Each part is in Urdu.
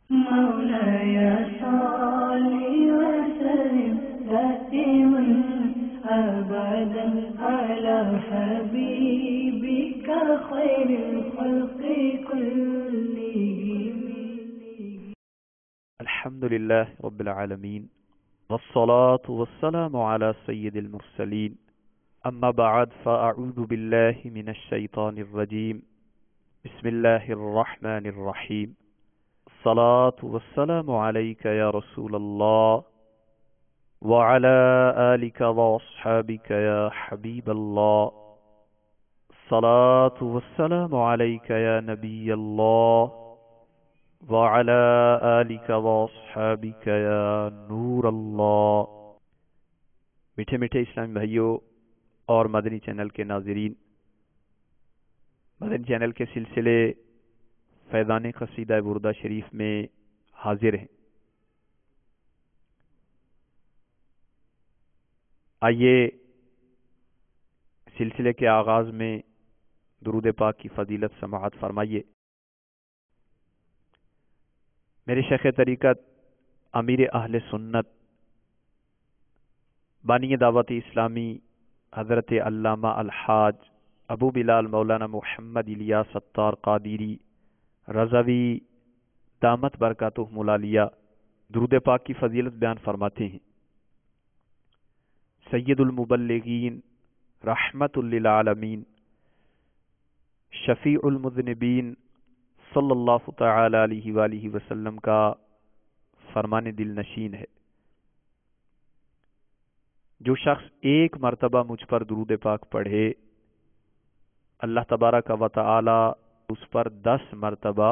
مولاي صل وسلم دائما أبدا على حبيبك خير الخلق كلهم. الحمد لله رب العالمين والصلاة والسلام على سيد المرسلين أما بعد فأعوذ بالله من الشيطان الرجيم بسم الله الرحمن الرحيم الصلاة والسلام عليك يا رسول الله وعلى آلك وأصحابك يا حبيب الله الصلاة والسلام عليك يا نبي الله وعلى آلك وأصحابك يا نور اللہ. میٹھے میٹھے اسلامی بھائیوں اور مدنی چینل کے ناظرین، مدنی چینل کے سلسلے فیضان قصیدہ بردہ شریف میں حاضر ہیں. آئیے سلسلے کے آغاز میں درود پاک کی فضیلت سماعت فرمائیے. میرے شیخ طریقت امیر اہل سنت بانی دعوت اسلامی حضرت علامہ الحاج ابو بلال مولانا محمد الیاس ستار قادری رضوی دامت برکاتہم العالیہ درود پاک کی فضیلت بیان فرماتے ہیں. سید المبلغین، رحمت للعالمین، شفیع المذنبین صلی اللہ تعالی علیہ وآلہ وسلم کا فرمان دل نشین ہے. جو شخص ایک مرتبہ مجھ پر درود پاک پڑھے، اللہ تبارک و تعالی اس پر 10 مرتبہ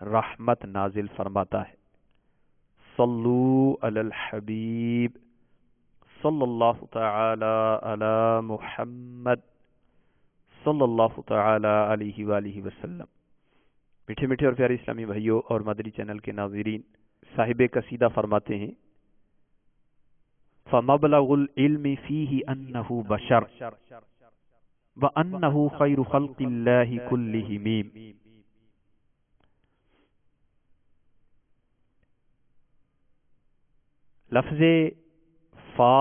رحمت نازل فرماتا ہے. صلو علی الحبیب صلی اللہ تعالی علی محمد صلی اللہ تعالی علیہ وآلہ وسلم. میٹھے میٹھے اور پیارے اسلامی بھائیوں اور مدنی چینل کے ناظرین، صاحب قصیدہ فرماتے ہیں فَمَبْلَغُ الْعِلْمِ فِيهِ أَنَّهُ بَشَرٌ وَأَنَّهُ خَيْرُ خَلْقِ اللَّهِ كُلِّهِمْ. لفظ فا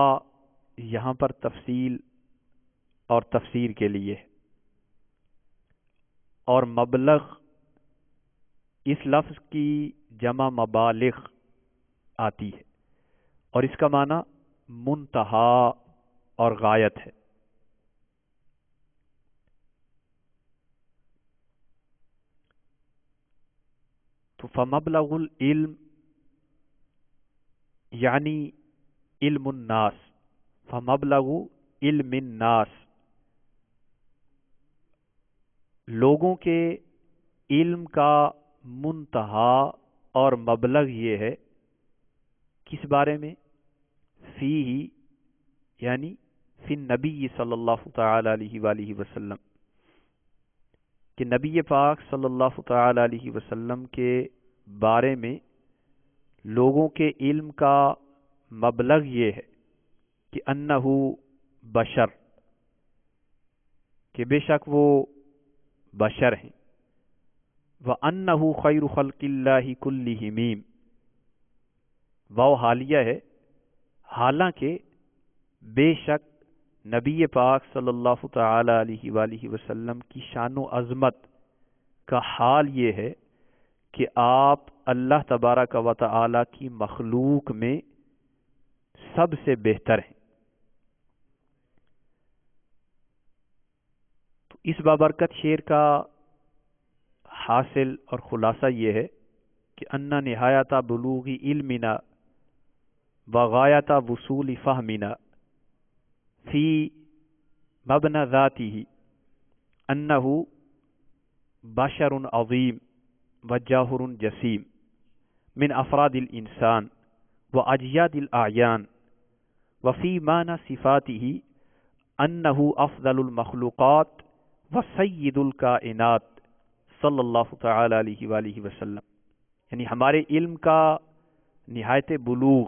یہاں پر تفصیل اور تفسیر کے لیے ہے، اور مبلغ اس لفظ کی جمع مبالغ آتی ہے، اور اس کا معنی منتہا اور غایت ہے. تو فمبلغ العلم یعنی علم الناس، فمبلغ علم الناس لوگوں کے علم کا منتہا اور مبلغ یہ ہے. کس بارے میں؟ فی یعنی فی النبی صلی اللہ تعالی علیہ وآلہ وسلم، کہ نبی پاک صلی اللہ تعالی علیہ وسلم کے بارے میں لوگوں کے علم کا مبلغ یہ ہے کہ انہ بشر، کہ بے شک وہ بشر ہیں. وَأَنَّهُ خَيْرُ خَلْقِ اللَّهِ كُلِّهِمْ، واو حالیہ ہے، حالانکہ بے شک نبی پاک صلی اللہ تعالی علیہ وآلہ وسلم کی شان و عظمت کا حال یہ ہے کہ آپ اللہ تبارک و تعالی کی مخلوق میں سب سے بہتر ہیں. تو اس بابرکت شعر کا حاصل اور خلاصہ یہ ہے کہ انا نہایت بلوغ علمنا وغایت وصول فہمنا فی مبنى ذاته انہ بشر عظیم وجوہر جسیم من افراد الانسان واجیاد الاعیان وفی معنی صفاته انہ افضل المخلوقات وسید الکائنات صلی اللہ تعالی علیہ وآلہ وسلم. یعنی ہمارے علم کا نہایت بلوغ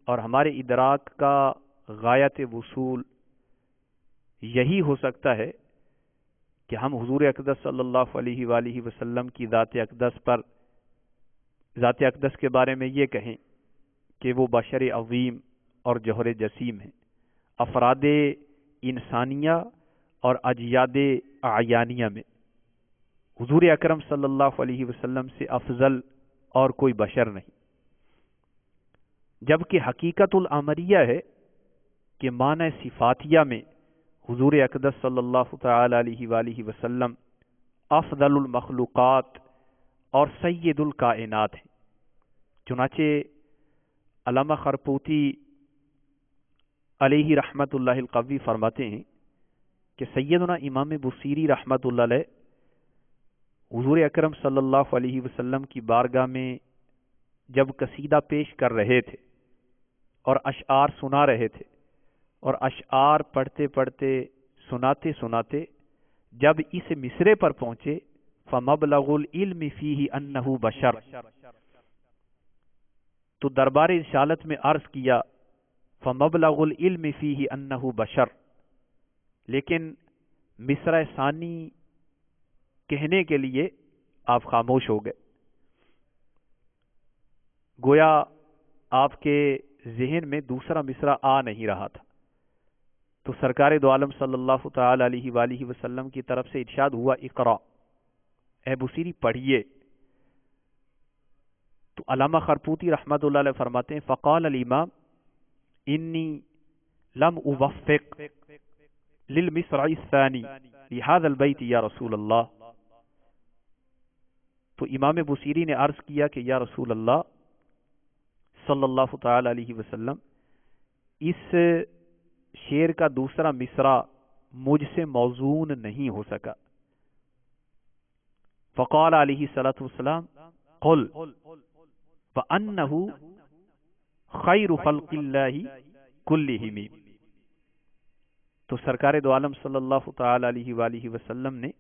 اور ہمارے ادراک کا غایت وصول یہی ہو سکتا ہے کہ ہم حضور اقدس صلی اللہ علیہ وآلہ وسلم کی ذات اقدس پر ذات اقدس کے بارے میں یہ کہیں کہ وہ بشر عظیم اور جوہر جسیم ہیں، افراد انسانیہ اور اجیاد اعیانیہ میں حضور اکرم صلی اللہ علیہ وسلم سے افضل اور کوئی بشر نہیں، جبکہ حقیقت الامریہ ہے کہ معنی صفاتیہ میں حضور اقدس صلی اللہ تعالی علیہ وآلہ وسلم افضل المخلوقات اور سید الکائنات ہیں۔ چنانچہ علامہ خرپوتی علیہ رحمت اللہ القوی فرماتے ہیں کہ سیدنا امام بصیری رحمت اللہ علیہ حضور اکرم صلی اللہ علیہ وسلم کی بارگاہ میں جب قصیدہ پیش کر رہے تھے اور اشعار سنا رہے تھے، اور اشعار پڑھتے پڑھتے سناتے سناتے جب اس مصرے پر پہنچے فَمَبْلَغُ الْعِلْمِ فِيهِ أَنَّهُ بَشَرٌ، تو دربار رسالت میں عرض کیا فَمَبْلَغُ الْعِلْمِ فِيهِ أَنَّهُ بَشَرٌ، لیکن مصرع ثانی کہنے کے لیے آپ خاموش ہو گئے، گویا آپ کے ذہن میں دوسرا مصرع آ نہیں رہا تھا۔ تو سرکار دو عالم صلی اللہ تعالی علیہ وآلہ وسلم کی طرف سے ارشاد ہوا اقرا، اے بصیری پڑھیے۔ تو علامہ خرپوتی رحمت اللہ علیہ فرماتے ہیں فقال الامام انی لم اوفق للمصرع الثانی لهذا البیت یا رسول اللہ، تو امام بصیری نے عرض کیا کہ یا رسول اللہ صلی اللہ تعالی علیہ وسلم، اس شعر کا دوسرا مصرع مجھ سے موزون نہیں ہو سکا۔ فقال علیہ الصلوۃ والسلام قل وَأَنَّهُ خَيْرُ خَلْقِ اللَّهِ كُلِّهِمْ، تو سرکار دو عالم صلی اللہ تعالی علیہ وآلہ وسلم نے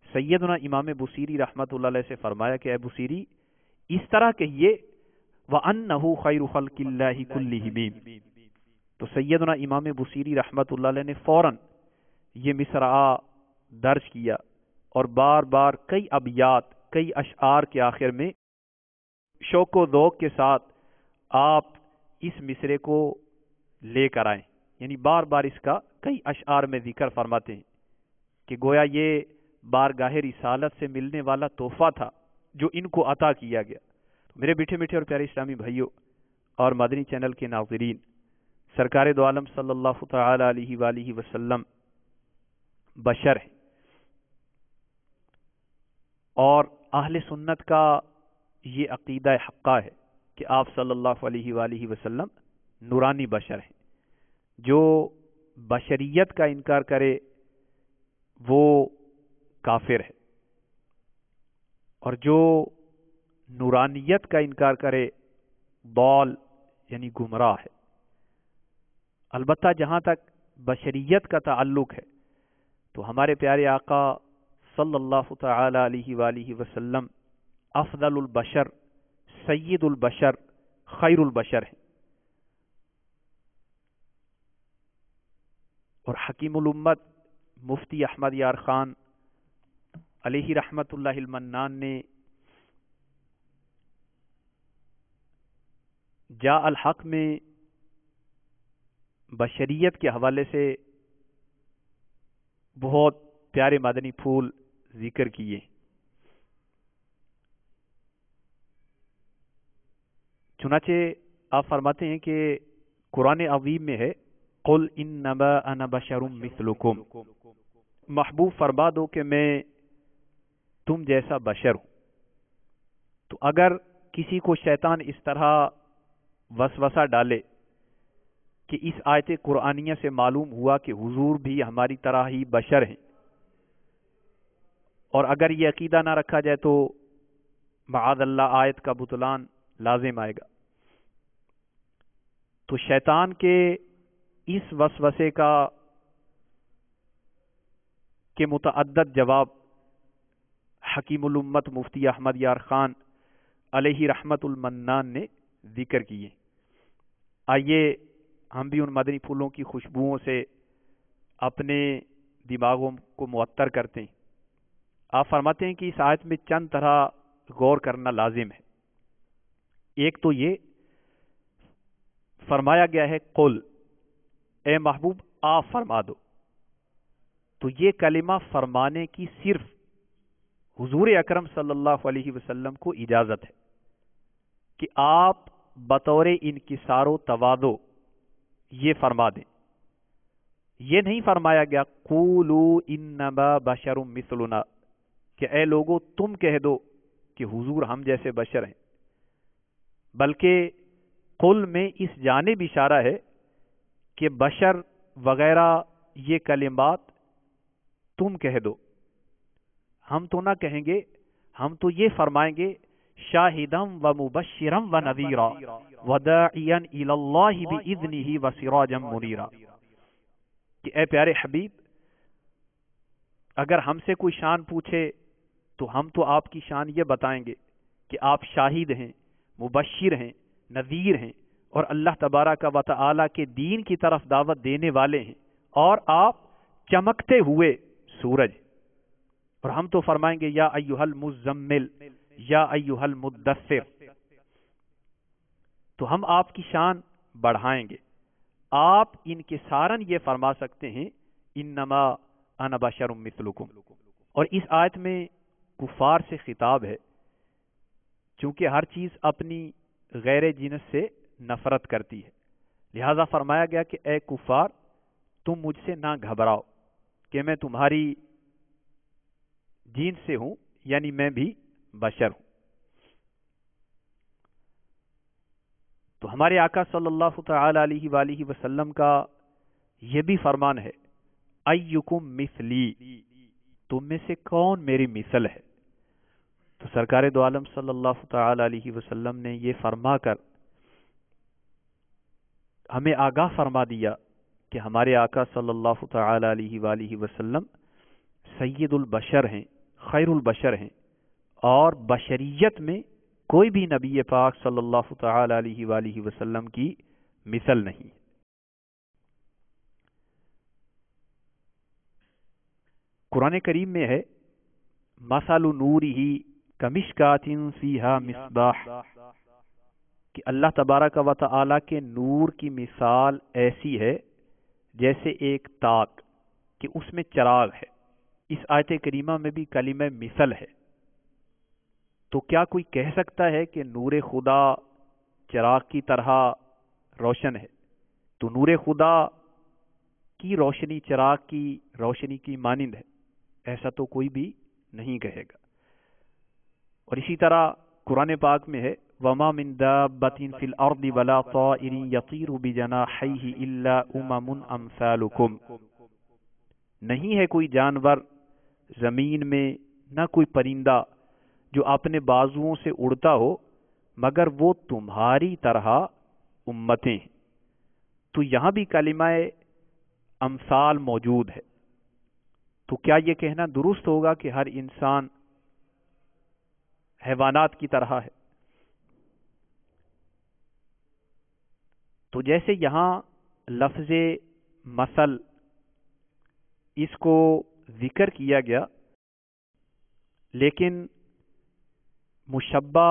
سیدنا امام بصیری رحمت اللہ علیہ سے فرمایا کہ اے بصیری اس طرح کہیے وَأَنَّهُ خَيْرُ خَلْقِ اللَّهِ كُلِّهِمْ، تو سیدنا امام بصیری رحمت اللہ علیہ نے فوراً یہ مصرع درج کیا اور بار بار کئی ابیات کئی اشعار کے آخر میں شوق و ذوق کے ساتھ آپ اس مصرے کو لے کر آئیں، یعنی بار بار اس کا کئی اشعار میں ذکر فرماتے ہیں کہ گویا یہ بارگاہ رسالت سے ملنے والا تحفہ تھا جو ان کو عطا کیا گیا۔ میرے میٹھے میٹھے اور پیارے اسلامی بھائیوں اور مدنی چینل کے ناظرین، سرکار دو عالم صلی اللہ تعالی علیہ وآلہ وسلم بشر ہیں، اور اہل سنت کا یہ عقیدہ حقہ ہے کہ آپ صلی اللہ علیہ وآلہ وسلم نورانی بشر ہیں۔ جو بشریت کا انکار کرے وہ کافر ہے، اور جو نورانیت کا انکار کرے ضال یعنی گمراہ ہے۔ البتہ جہاں تک بشریت کا تعلق ہے تو ہمارے پیارے آقا صلی اللہ تعالی علیہ وآلہ وسلم افضل البشر، سید البشر، خیر البشر ہیں، اور حکیم الامت مفتی احمد یار خان علیہ رحمت اللہ المنان نے جاء الحق میں بشریت کے حوالے سے بہت پیارے مدنی پھول ذکر کیے۔ چنانچہ آپ فرماتے ہیں کہ قرآن عظیم میں ہے قل انما انا بشر مثلکم، محبوب فرما دو کہ میں تم جیسا بشر ہوں۔ تو اگر کسی کو شیطان اس طرح وسوسہ ڈالے کہ اس آیت قرآنیہ سے معلوم ہوا کہ حضور بھی ہماری طرح ہی بشر ہیں، اور اگر یہ عقیدہ نہ رکھا جائے تو معاذ اللہ آیت کا بطلان لازم آئے گا، تو شیطان کے اس وسوسے کے متعدد جواب حکیم الامت مفتی احمد یار خان علیہ رحمت المنان نے ذکر کیے۔ آئیے ہم بھی ان مدنی پھولوں کی خوشبوؤں سے اپنے دماغوں کو معطر کرتے ہیں۔ آپ فرماتے ہیں کہ اس آیت میں چند طرح غور کرنا لازم ہے۔ ایک تو یہ فرمایا گیا ہے قل، اے محبوب آپ فرما دو، تو یہ کلمہ فرمانے کی صرف حضور اکرم صلی اللہ علیہ وسلم کو اجازت ہے کہ آپ بطور انکسار و تواضع یہ فرما دیں۔ یہ نہیں فرمایا گیا قولوا انما بشر مثلنا کہ اے لوگو تم کہہ دو کہ حضور ہم جیسے بشر ہیں، بلکہ قل میں اس جانب اشارہ ہے کہ بشر وغیرہ یہ کلمات تم کہہ دو، ہم تو نہ کہیں گے، ہم تو یہ فرمائیں گے شاہدم و مبشرم و نذیرا وداعیا الی اللہ باذنہ وسراجا منیرا، کہ اے پیارے حبیب اگر ہم سے کوئی شان پوچھے تو ہم تو آپ کی شان یہ بتائیں گے کہ آپ شاہد ہیں، مبشر ہیں، نذیر ہیں، اور اللہ تبارک و تعالی کے دین کی طرف دعوت دینے والے ہیں، اور آپ چمکتے ہوئے سورج، اور ہم تو فرمائیں گے یا ایھا المزمل یا ایھا المدثر، تو ہم آپ کی شان بڑھائیں گے۔ آپ انکسارن یہ فرما سکتے ہیں انما انا بشر مثلکم، اور اس آیت میں کفار سے خطاب ہے، چونکہ ہر چیز اپنی غیر جنس سے نفرت کرتی ہے، لہذا فرمایا گیا کہ اے کفار تم مجھ سے نہ گھبراؤ کہ میں تمہاری جنس سے ہوں، یعنی میں بھی بشر ہوں۔ تو ہمارے آقا صلی اللہ تعالی علیہ وآلہ وسلم کا یہ بھی فرمان ہے ایکم مثلی، تم میں سے کون میری مثل ہے؟ تو سرکار دو عالم صلی اللہ تعالی علیہ وسلم نے یہ فرما کر ہمیں آگاہ فرما دیا کہ ہمارے آقا صلی اللہ تعالی علیہ وآلہ وسلم سید البشر ہیں، خیر البشر ہیں، اور بشریت میں کوئی بھی نبی پاک صلی اللہ تعالی علیہ وآلہ وسلم کی مثل نہیں۔ قرآن کریم میں ہے مثل نورہ کمشکات فیہا مصباح، کہ اللہ تبارک و تعالی کے نور کی مثال ایسی ہے جیسے ایک تاک کہ اس میں چراغ ہے۔ اس آیت کریمہ میں بھی کلمہ مثل ہے، تو کیا کوئی کہہ سکتا ہے کہ نور خدا چراغ کی طرح روشن ہے؟ تو نور خدا کی روشنی چراغ کی روشنی کی مانند ہے، ایسا تو کوئی بھی نہیں کہے گا۔ اور اسی طرح قرآن پاک میں ہے وَمَا مِن دَابَّةٍ فِي الْأَرْضِ وَلَا طَائِرٍ يَطِيرُ بِجَنَاحَيْهِ إِلَّا أُمَمٌ أَمْثَالُكُمْ، نہیں ہے کوئی جانور زمین میں، نہ کوئی پرندہ جو اپنے بازوؤں سے اڑتا ہو، مگر وہ تمہاری طرح امتیں ہیں۔ تو یہاں بھی کلمہ امثال موجود ہے، تو کیا یہ کہنا درست ہوگا کہ ہر انسان حیوانات کی طرح ہے؟ تو جیسے یہاں لفظ مثل اس کو ذکر کیا گیا، لیکن مشبہ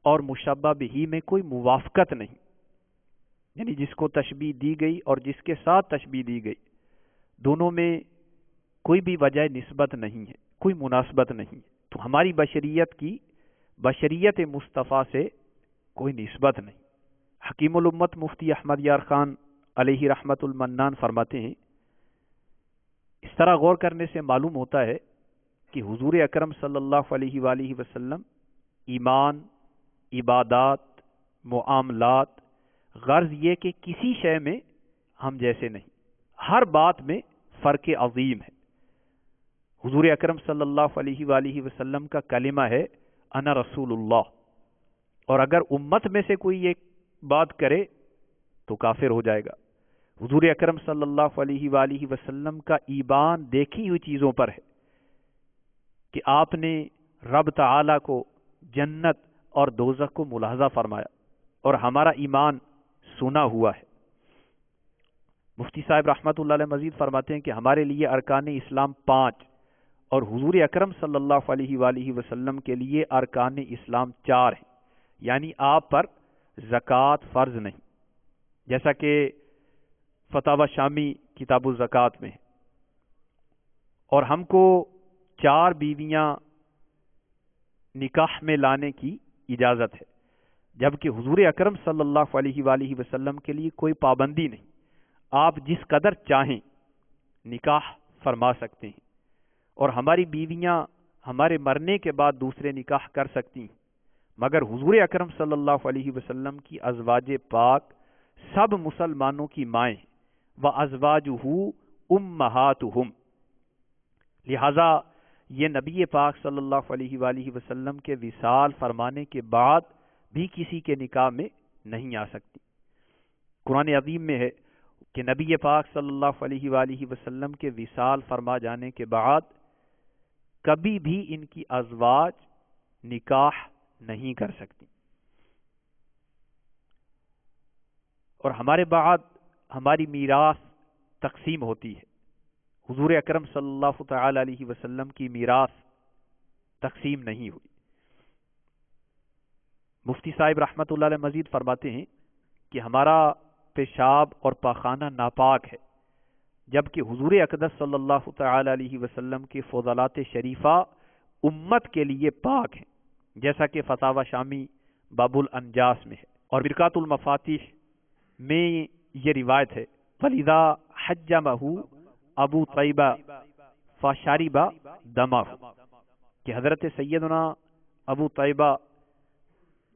اور مشبہ بہی میں کوئی موافقت نہیں، یعنی جس کو تشبیہ دی گئی اور جس کے ساتھ تشبیہ دی گئی دونوں میں کوئی بھی وجہ نسبت نہیں ہے، کوئی مناسبت نہیں، تو ہماری بشریت مصطفیٰ سے کوئی نسبت نہیں۔ حکیم الامت مفتی احمد یار خان علیہ رحمت المنان فرماتے ہیں اس طرح غور کرنے سے معلوم ہوتا ہے کہ حضور اکرم صلی اللہ علیہ وآلہ وسلم ایمان، عبادات، معاملات، غرض یہ کہ کسی شے میں ہم جیسے نہیں، ہر بات میں فرق عظیم ہے۔ حضور اکرم صلی اللہ علیہ وآلہ وسلم کا کلمہ ہے انا رسول اللہ، اور اگر امت میں سے کوئی یہ بات کرے تو کافر ہو جائے گا۔ حضور اکرم صلی اللہ علیہ وآلہ وسلم کا ایمان دیکھی ہوئی چیزوں پر ہے کہ آپ نے رب تعالی کو، جنت اور دوزخ کو ملاحظہ فرمایا، اور ہمارا ایمان سنا ہوا ہے۔ مفتی صاحب رحمت اللہ علیہ مزید فرماتے ہیں کہ ہمارے لیے ارکان اسلام 5 اور حضور اکرم صلی اللہ علیہ وآلہ وسلم کے لیے ارکان اسلام 4 ہیں، یعنی آپ پر زکوٰۃ فرض نہیں، جیسا کہ فتاوی شامی کتاب الزکوٰۃ میں ہے۔ اور ہم کو 4 بیویاں نکاح میں لانے کی اجازت ہے، جبکہ حضور اکرم صلی اللہ علیہ وآلہ وسلم کے لیے کوئی پابندی نہیں، آپ جس قدر چاہیں نکاح فرما سکتے ہیں، اور ہماری بیویاں ہمارے مرنے کے بعد دوسرے نکاح کر سکتی ہیں، مگر حضور اکرم صلی اللہ علیہ وسلم کی ازواج پاک سب مسلمانوں کی مائیں وَأَزْوَاجُهُ أُمَّهَاتُهُمْ، لہذا یہ نبی پاک صلی اللہ علیہ وآلہ وسلم کے وصال فرمانے کے بعد بھی کسی کے نکاح میں نہیں آ سکتی۔ قرآن عظیم میں ہے کہ نبی پاک صلی اللہ علیہ وآلہ وسلم کے وصال فرما جانے کے بعد کبھی بھی ان کی ازواج نکاح نہیں کر سکتی، اور ہمارے بعد ہماری میراث تقسیم ہوتی ہے۔ حضور اکرم صلی اللہ تعالی علیہ وسلم کی میراث تقسیم نہیں ہوئی۔ مفتی صاحب رحمۃ اللہ علیہ مزید فرماتے ہیں کہ ہمارا پیشاب اور پاخانہ ناپاک ہے، جبکہ حضور اقدس صلی اللہ تعالی علیہ وسلم کے فضلات شریفہ امت کے لیے پاک ہیں، جیسا کہ فتاوی شامی باب الانجاس میں ہے، اور برکات المفاتیح میں یہ روایت ہے فَلِذَا حَجَّمَهُ ابو طیبہ فَشَرِبَ دَمَهُ، کہ حضرت سیدنا ابو طیبہ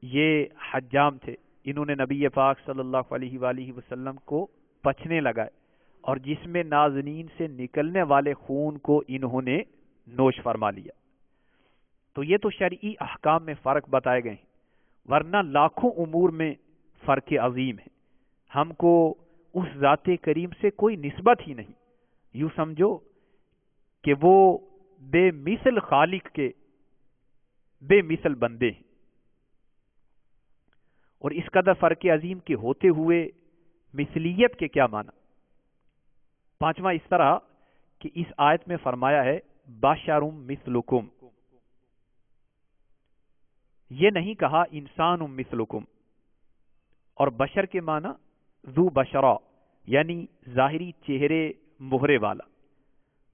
یہ حجام تھے، انہوں نے نبی پاک صلی اللہ علیہ وآلہ وسلم کو پچھنے لگائے، اور جس میں نازنین سے نکلنے والے خون کو انہوں نے نوش فرما لیا۔ تو یہ تو شرعی احکام میں فرق بتائے گئے ہیں، ورنہ لاکھوں امور میں فرق عظیم ہے۔ ہم کو اس ذات کریم سے کوئی نسبت ہی نہیں، یوں سمجھو کہ وہ بے مثل خالق کے بے مثل بندے ہیں، اور اس قدر فرق عظیم کے ہوتے ہوئے مثلیت کے کیا معنی؟ پانچواں اس طرح کہ اس آیت میں فرمایا ہے بشر مثلکم، یہ نہیں کہا انسان مثلکم، اور بشر کے معنی ذو بشرا یعنی ظاہری چہرے مہرے والا،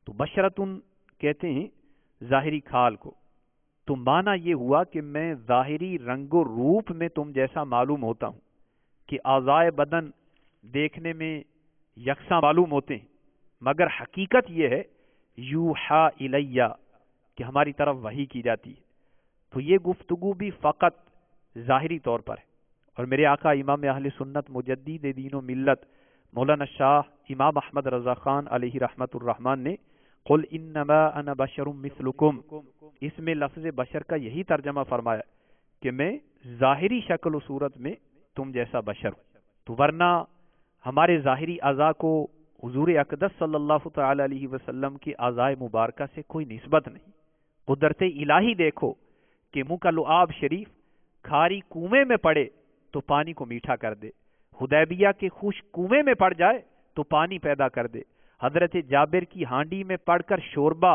تو بشرتن کہتے ہیں ظاہری کھال کو، تو معنی یہ ہوا کہ میں ظاہری رنگ و روپ میں تم جیسا معلوم ہوتا ہوں، کہ اعضائے بدن دیکھنے میں یکساں معلوم ہوتے ہیں، مگر حقیقت یہ ہے یوحا الیہ کہ ہماری طرف وحی کی جاتی ہے۔ تو یہ گفتگو بھی فقط ظاہری طور پر ہے، اور میرے آقا امام اہل سنت مجدد دین و ملت مولانا شاہ امام احمد رضا خان علیہ رحمت الرحمن نے قل انما انا بشر مثلکم، اس میں لفظ بشر کا یہی ترجمہ فرمایا کہ میں ظاہری شکل و صورت میں تم جیسا بشر ہوں۔ تو ورنہ ہمارے ظاہری اعضاء کو حضور اقدس صلی اللہ تعالی علیہ وسلم کی اعضاء مبارکہ سے کوئی نسبت نہیں۔ قدرت الہی دیکھو کہ منہ کا لعاب شریف کھاری کنویں میں پڑے تو پانی کو میٹھا کر دے، حدیبیہ کے خشک کنویں میں پڑ جائے تو پانی پیدا کر دے، حضرت جابر کی ہانڈی میں پڑ کر شوربہ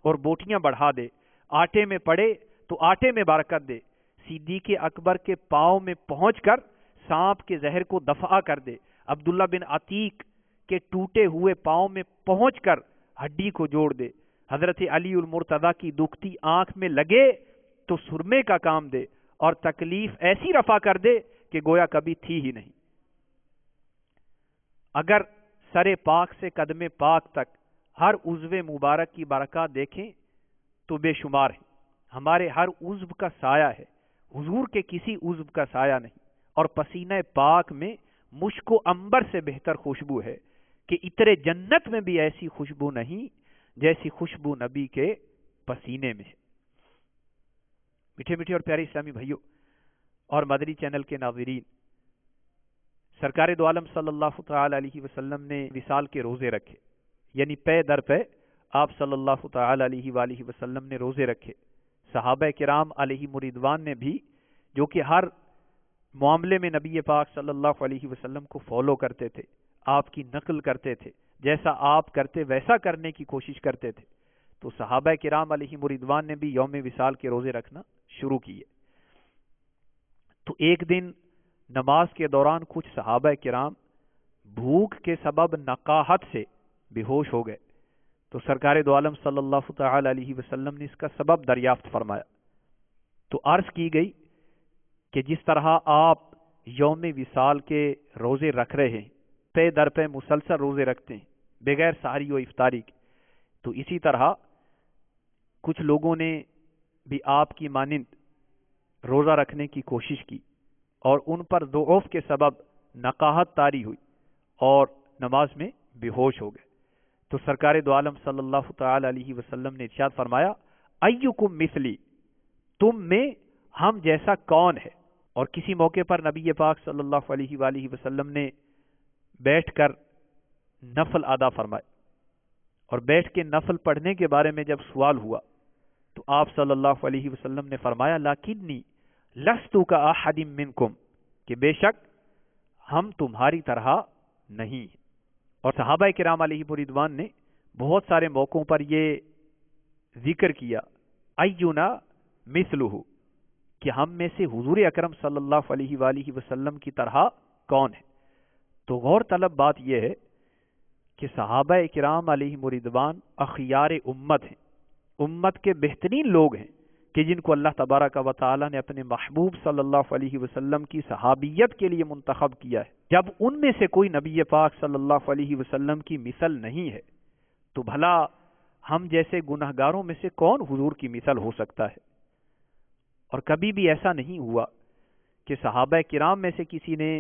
اور بوٹیاں بڑھا دے، آٹے میں پڑے تو آٹے میں برکت دے، صدیق اکبر کے پاؤں میں پہنچ کر سانپ کے زہر کو دفع کر دے، عبداللہ بن عتیق کے ٹوٹے ہوئے پاؤں میں پہنچ کر ہڈی کو جوڑ دے، حضرت علی المرتضیٰ کی دکھتی آنکھ میں لگے تو سرمے کا کام دے، اور تکلیف ایسی رفع کر دے کہ گویا کبھی تھی ہی نہیں۔ اگر سر پاک سے قدم پاک تک ہر عضو مبارک کی برکات دیکھیں تو بے شمار ہے، ہمارے ہر عضو کا سایہ ہے، حضور کے کسی عضو کا سایہ نہیں، اور پسینہ پاک میں مشک و عنبر سے بہتر خوشبو ہے کہ عطر جنت میں بھی ایسی خوشبو نہیں جیسی خوشبو نبی کے پسینے میں ہے۔ میٹھے میٹھے اور پیارے اسلامی بھائیوں اور مدنی چینل کے ناظرین، سرکار دو عالم صلی اللہ تعالی علیہ وسلم نے وصال کے روزے رکھے، یعنی پے در پے آپ صلی اللہ تعالی علیہ وآلہ وسلم نے روزے رکھے۔ صحابہ کرام علیہ رضوان نے بھی، جو کہ ہر معاملے میں نبی پاک صلی اللہ علیہ وسلم کو فالو کرتے تھے، آپ کی نقل کرتے تھے، جیسا آپ کرتے ویسا کرنے کی کوشش کرتے تھے، تو صحابہ کرام علیہ رضوان نے بھی یوم وصال کے روزے رکھنا شروع کیے۔ ایک دن نماز کے دوران کچھ صحابہ کرام بھوک کے سبب نقاہت سے بے ہوش ہو گئے، تو سرکار دو عالم صلی اللہ تعالی علیہ وسلم نے اس کا سبب دریافت فرمایا، تو عرض کی گئی کہ جس طرح آپ یوم وصال کے روزے رکھ رہے ہیں، پے در پہ مسلسل روزے رکھتے ہیں بغیر سحری و افطاری کے، تو اسی طرح کچھ لوگوں نے بھی آپ کی مانند روزہ رکھنے کی کوشش کی اور ان پر ضعف کے سبب نقاہت طاری ہوئی اور نماز میں بے ہوش ہو گئے، تو سرکار دو عالم صلی اللہ تعالی علیہ وسلم نے ارشاد فرمایا ایکم مثلی، تم میں ہم جیسا کون ہے؟ اور کسی موقع پر نبی پاک صلی اللہ علیہ وآلہ وسلم نے بیٹھ کر نفل ادا فرمائے، اور بیٹھ کے نفل پڑھنے کے بارے میں جب سوال ہوا تو آپ صلی اللہ علیہ وسلم نے فرمایا لیکنی لست کاحد منکم، کہ بے شک ہم تمہاری طرح نہیں ہیں۔ اور صحابہ کرام علیہ رضوان نے بہت سارے موقعوں پر یہ ذکر کیا اینا مثلہ، کہ ہم میں سے حضور اکرم صلی اللہ علیہ وآلہ وسلم کی طرح کون ہے؟ تو غور طلب بات یہ ہے کہ صحابہ کرام علیہ رضوان اخیار امت ہیں، امت کے بہترین لوگ ہیں کہ جن کو اللہ تبارک و تعالی نے اپنے محبوب صلی اللہ علیہ وسلم کی صحابیت کے لیے منتخب کیا ہے۔ جب ان میں سے کوئی نبی پاک صلی اللہ علیہ وسلم کی مثل نہیں ہے تو بھلا ہم جیسے گنہگاروں میں سے کون حضور کی مثل ہو سکتا ہے؟ اور کبھی بھی ایسا نہیں ہوا کہ صحابہ کرام میں سے کسی نے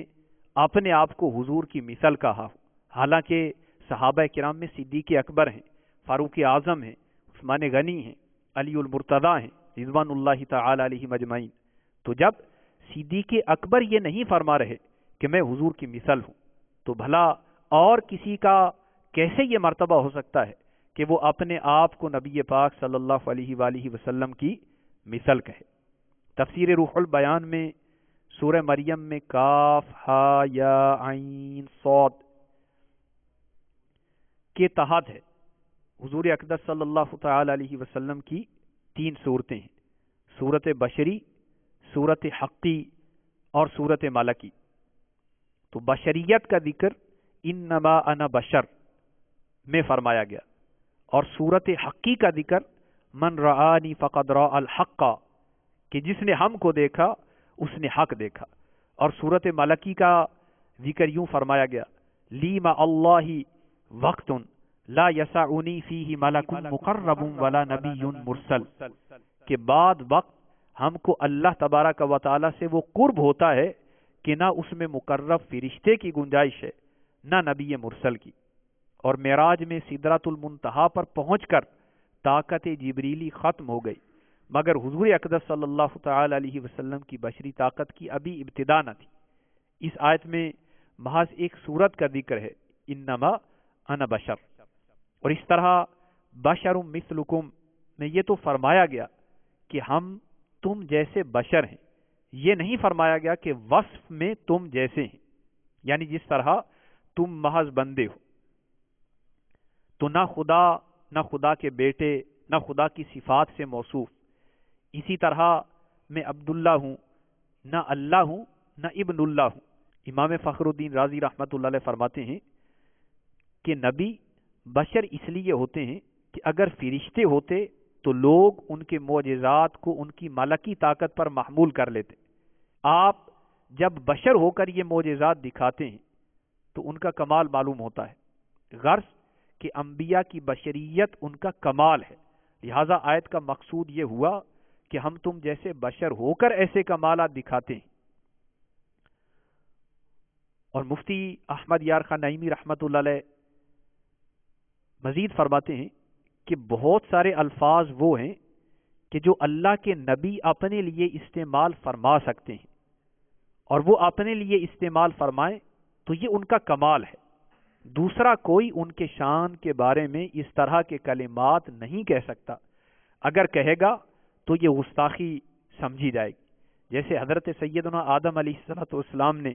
اپنے آپ کو حضور کی مثل کہا ہو، حالانکہ صحابہ کرام میں صدیق اکبر ہیں، فاروق اعظم ہیں، عثمان غنی ہیں، علی المرتضیٰ ہیں رضوان اللہ تعالی علیہ مجمعین۔ تو جب صدیق اکبر یہ نہیں فرما رہے کہ میں حضور کی مثل ہوں، تو بھلا اور کسی کا کیسے یہ مرتبہ ہو سکتا ہے کہ وہ اپنے آپ کو نبی پاک صلی اللہ علیہ وآلہ وسلم کی مثل کہے؟ تفسیر روح البیان میں سورہ مریم میں کاف ہا یا عین صاد کے تحت ہے حضور اقدس صلی اللہ تعالی علیہ وسلم کی 3 صورتیں ہیں، صورت بشری، صورت حقی اور صورت ملکی۔ تو بشریت کا ذکر انما انا بشر میں فرمایا گیا، اور صورت حقی کا ذکر من رآنی فقد رأى الحق، کہ جس نے ہم کو دیکھا اس نے حق دیکھا۔ اور صورت ملکی کا ذکر یوں فرمایا گیا لی ما اللہ وقت لا یسعنی فیہ ملک مقرب ولا نبی مرسل، کہ بعد وقت ہم کو اللہ تبارک و تعالی سے وہ قرب ہوتا ہے کہ نہ اس میں مقرب فرشتے کی گنجائش ہے نہ نبی مرسل کی۔ اور معراج میں سدرۃ المنتہا پر پہنچ کر طاقت جبریلی ختم ہو گئی، مگر حضور اقدس صلی اللہ تعالی علیہ وسلم کی بشری طاقت کی ابھی ابتدا نہ تھی۔ اس آیت میں محض ایک صورت کا ذکر ہے انما انا بشر، اور اس طرح بشر مثلکم میں یہ تو فرمایا گیا کہ ہم تم جیسے بشر ہیں، یہ نہیں فرمایا گیا کہ وصف میں تم جیسے ہیں، یعنی جس طرح تم محض بندے ہو، تو نہ خدا نہ خدا کے بیٹے نہ خدا کی صفات سے موصوف، اسی طرح میں عبداللہ ہوں، نہ اللہ ہوں نہ ابن اللہ ہوں۔ امام فخر الدین رازی رحمۃ اللہ علیہ فرماتے ہیں کہ نبی بشر اس لیے ہوتے ہیں کہ اگر فرشتے ہوتے تو لوگ ان کے معجزات کو ان کی ملکی طاقت پر محمول کر لیتے۔ آپ جب بشر ہو کر یہ معجزات دکھاتے ہیں تو ان کا کمال معلوم ہوتا ہے، غرض کہ انبیاء کی بشریت ان کا کمال ہے، لہذا آیت کا مقصود یہ ہوا کہ ہم تم جیسے بشر ہو کر ایسے کمالات دکھاتے ہیں۔ اور مفتی احمد یار خان نعیمی رحمۃ اللہ علیہ مزید فرماتے ہیں کہ بہت سارے الفاظ وہ ہیں کہ جو اللہ کے نبی اپنے لیے استعمال فرما سکتے ہیں، اور وہ اپنے لیے استعمال فرمائیں تو یہ ان کا کمال ہے، دوسرا کوئی ان کے شان کے بارے میں اس طرح کے کلمات نہیں کہہ سکتا، اگر کہے گا تو یہ گستاخی سمجھی جائے گی۔ جیسے حضرت سیدنا آدم علیہ السلام نے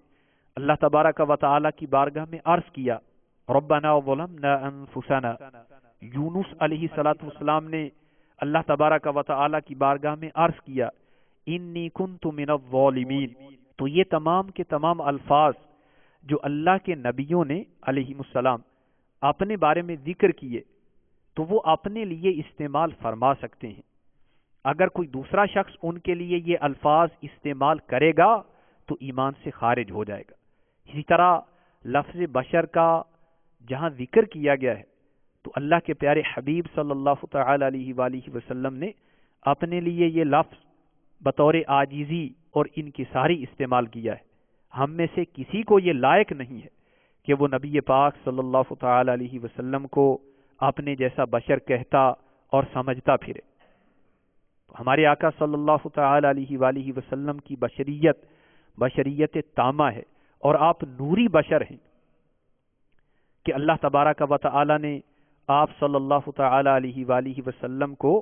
اللہ تبارک و تعالی کی بارگاہ میں عرض کیا ربنا ظلمنا انفسنا، یونس علیہ السلام نے اللہ تبارک و تعالی کی بارگاہ میں عرض کیا انی کنت من الظالمین، تو یہ تمام کے تمام الفاظ جو اللہ کے نبیوں نے علیہ السلام اپنے بارے میں ذکر کیے تو وہ اپنے لیے استعمال فرما سکتے ہیں. اگر کوئی دوسرا شخص ان کے لیے یہ الفاظ استعمال کرے گا تو ایمان سے خارج ہو جائے گا. اسی طرح لفظ بشر کا جہاں ذکر کیا گیا ہے تو اللہ کے پیارے حبیب صلی اللہ تعالی علیہ وآلہ وسلم نے اپنے لیے یہ لفظ بطور عاجزی اور انکساری استعمال کیا ہے. ہم میں سے کسی کو یہ لائق نہیں ہے کہ وہ نبی پاک صلی اللہ تعالی علیہ وسلم کو اپنے جیسا بشر کہتا اور سمجھتا پھرے. ہمارے آقا صلی اللہ تعالی علیہ وآلہ وسلم کی بشریت تامہ ہے اور آپ نوری بشر ہیں کہ اللہ تبارک و تعالی نے آپ صلی اللہ تعالی علیہ وآلہ وسلم کو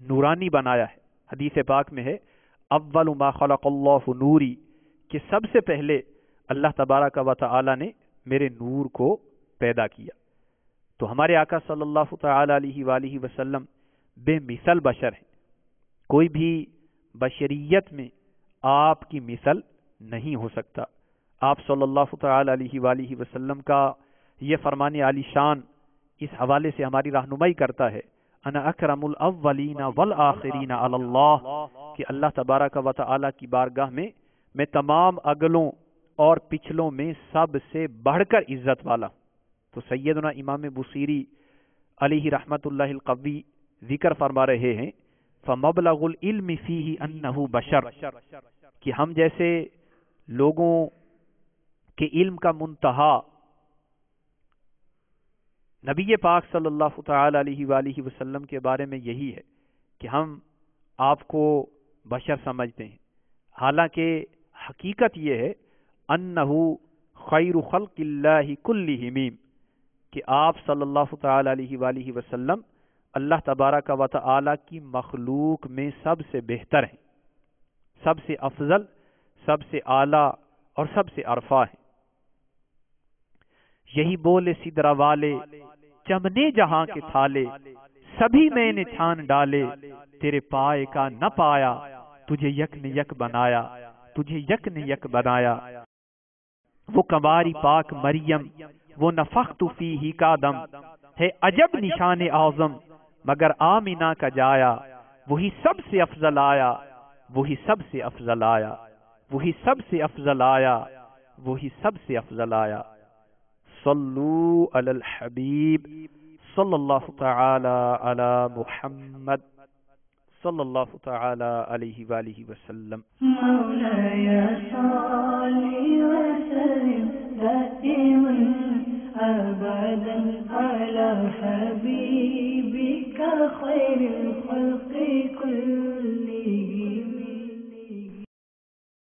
نورانی بنایا ہے. حدیث پاک میں ہے اول ما خلق اللہ نوری، کہ سب سے پہلے اللہ تبارک و تعالی نے میرے نور کو پیدا کیا. تو ہمارے آقا صلی اللہ تعالی علیہ وآلہ وسلم بے مثل بشر ہیں. کوئی بھی بشریت میں آپ کی مثل نہیں ہو سکتا. آپ صلی اللہ تعالی علیہ وآلہ وسلم کا یہ فرمان عالی شان اس حوالے سے ہماری رہنمائی کرتا ہے انا اکرم الاولین والآخرین علی اللہ، کہ اللہ تبارک و تعالی کی بارگاہ میں میں تمام اگلوں اور پچھلوں میں سب سے بڑھ کر عزت والا. تو سیدنا امام بصیری علیہ رحمت اللہ القوی ذکر فرما رہے ہیں فمبلغ العلم فیہ انہ بشر، کہ ہم جیسے لوگوں کے علم کا منتہا نبی پاک صلی اللہ تعالی علیہ وآلہ وسلم کے بارے میں یہی ہے کہ ہم آپ کو بشر سمجھتے ہیں، حالانکہ حقیقت یہ ہے انہو خیر خلق اللہ کلہم، کہ آپ صلی اللہ تعالی علیہ وآلہ وسلم اللہ تبارک و تعالی کی مخلوق میں سب سے بہتر ہیں، سب سے افضل، سب سے اعلیٰ اور سب سے ارفع ہیں. یہی بولے سدرہ والے چمنے جہاں کے تھالے، سبھی میں نے چھان ڈالے، تیرے پائے کا نہ پایا، تجھے یک نے یک بنایا، تجھے یک نے یک بنایا. وہ کنواری پاک مریم وہ نفخت فیہ کا دم ہے عجب نشان اعظم، مگر آمینہ کا جایا، وہی سب سے افضل آیا، وہی سب سے افضل آیا، وہی سب سے افضل آیا، وہی سب سے افضل آیا. صلو علی الحبیب صلی اللہ تعالی علی محمد صلی اللہ تعالی علیہ وآلہ وسلم. مولاي صل وسلم دائما أبدا على حبيبك خير الخلق